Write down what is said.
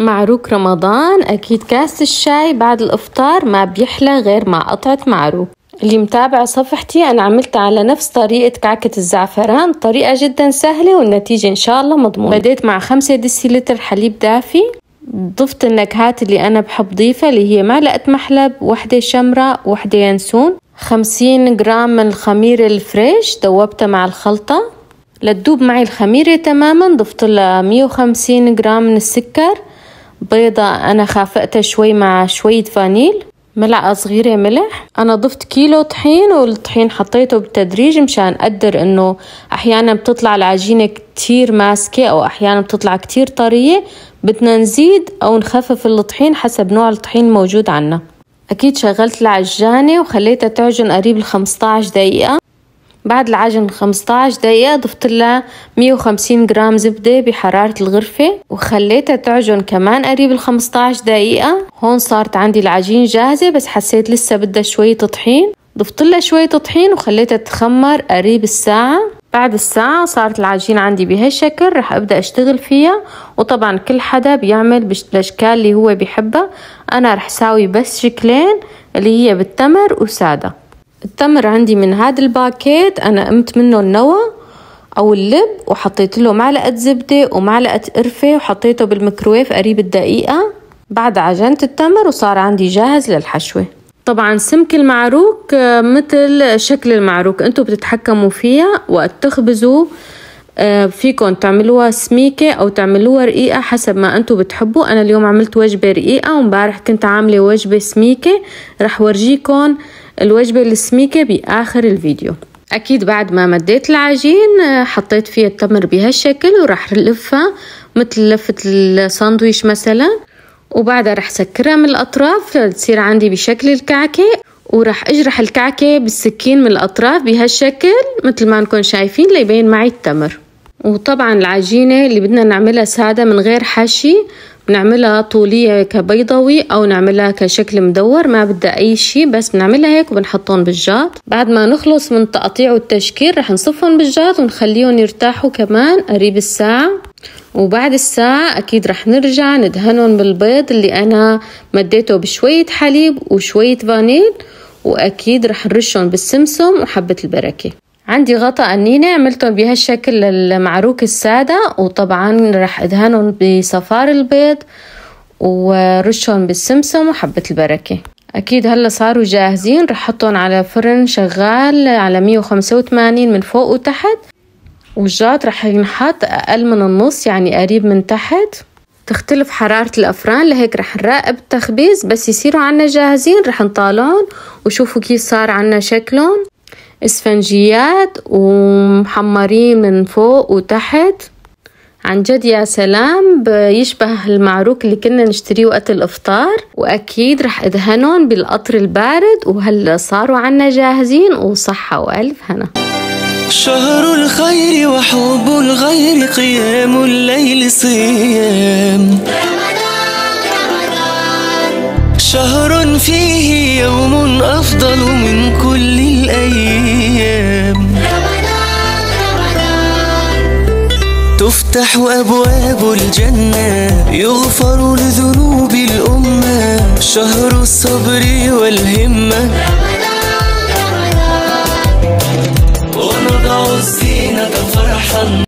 معروك رمضان، أكيد كاس الشاي بعد الإفطار ما بيحلى غير مع قطعة معروك. اللي متابع صفحتي أنا عملت على نفس طريقة كعكة الزعفران، طريقة جدا سهلة والنتيجة إن شاء الله مضمونة. بديت مع 5 ديسيلتر حليب دافي، ضفت النكهات اللي أنا بحب ضيفها اللي هي معلقة محلب، 1 شمرة، 1 ينسون، 50 جرام من الخميرة الفريش دوبتها مع الخلطة. لتدوب معي الخميرة تماما ضفت لها 150 جرام من السكر، بيضة أنا خافقتها شوي مع شوية فانيل، ملعقة صغيرة ملح. أنا ضفت كيلو طحين، والطحين حطيته بالتدريج مشان أقدر إنه أحيانا بتطلع العجينة كتير ماسكة أو أحيانا بتطلع كتير طرية، بدنا نزيد أو نخفف الطحين حسب نوع الطحين الموجود عنا. أكيد شغلت العجانة وخليتها تعجن قريب 15 دقيقة. بعد العجن 15 دقيقة ضفت لها 150 جرام زبدة بحرارة الغرفة وخليتها تعجن كمان قريب 15 دقيقة. هون صارت عندي العجين جاهزة، بس حسيت لسه بدها شوية طحين، ضفت لها شوية طحين وخليتها تخمر قريب الساعة. بعد الساعة صارت العجين عندي بهالشكل، رح أبدأ أشتغل فيها. وطبعا كل حدا بيعمل بالأشكال اللي هو بيحبها، أنا رح ساوي بس شكلين اللي هي بالتمر وسادة. التمر عندي من هذا الباكيت، أنا قمت منه النوى أو اللب وحطيت له معلقة زبدة ومعلقة قرفة وحطيته بالميكروويف قريب الدقيقة. بعد عجنت التمر وصار عندي جاهز للحشوة. طبعا سمك المعروك مثل شكل المعروك انتوا بتتحكموا فيها، وقت تخبزوا فيكم تعملوها سميكة أو تعملوها رقيقة حسب ما انتوا بتحبوا. أنا اليوم عملت وجبة رقيقة ومبارح كنت عاملة وجبة سميكة، رح ورجيكم الوجبة السميكة بآخر الفيديو. أكيد بعد ما مديت العجين حطيت فيها التمر بهالشكل ورح لفها مثل لفة الساندويش مثلا، وبعدها رح سكرها من الأطراف تصير عندي بشكل الكعكة، ورح أجرح الكعكة بالسكين من الأطراف بهالشكل مثل ما نكون شايفين ليبين معي التمر. وطبعا العجينة اللي بدنا نعملها سادة من غير حشي، بنعملها طولية كبيضوي أو نعملها كشكل مدور، ما بدها أي شي، بس بنعملها هيك وبنحطهم بالجاط. بعد ما نخلص من التقطيع والتشكيل رح نصفهم بالجاط ونخليهم يرتاحوا كمان قريب الساعة. وبعد الساعة أكيد رح نرجع ندهنهم بالبيض اللي أنا مديته بشوية حليب وشوية فانيل، وأكيد رح نرشهم بالسمسم وحبة البركة. عندي غطاء قنينة عملتهم بهالشكل المعروك السادة، وطبعا رح ادهنهم بصفار البيض ورشهم بالسمسم وحبة البركة. أكيد هلا صاروا جاهزين، رح حطهم على فرن شغال على 185 من فوق وتحت، والجاط رح ينحط أقل من النص يعني قريب من تحت. تختلف حرارة الأفران لهيك رح نراقب التخبيز، بس يصيروا عنا جاهزين رح نطالعهم وشوفوا كيف صار عنا شكلهم، اسفنجيات ومحمرين من فوق وتحت. عن جد يا سلام، بيشبه المعروك اللي كنا نشتريه وقت الإفطار. وأكيد رح أدهنهم بالقطر البارد، وهلا صاروا عنا جاهزين وصحة وألف هنا. شهر الخير وحب الغير، قيام الليل صيام، شهر فيه يوم أفضل من كل الأيام، تفتح أبواب الجنة، يغفر لذنوب الأمة، شهر الصبر والهمة، ونضع الزينة فرحا.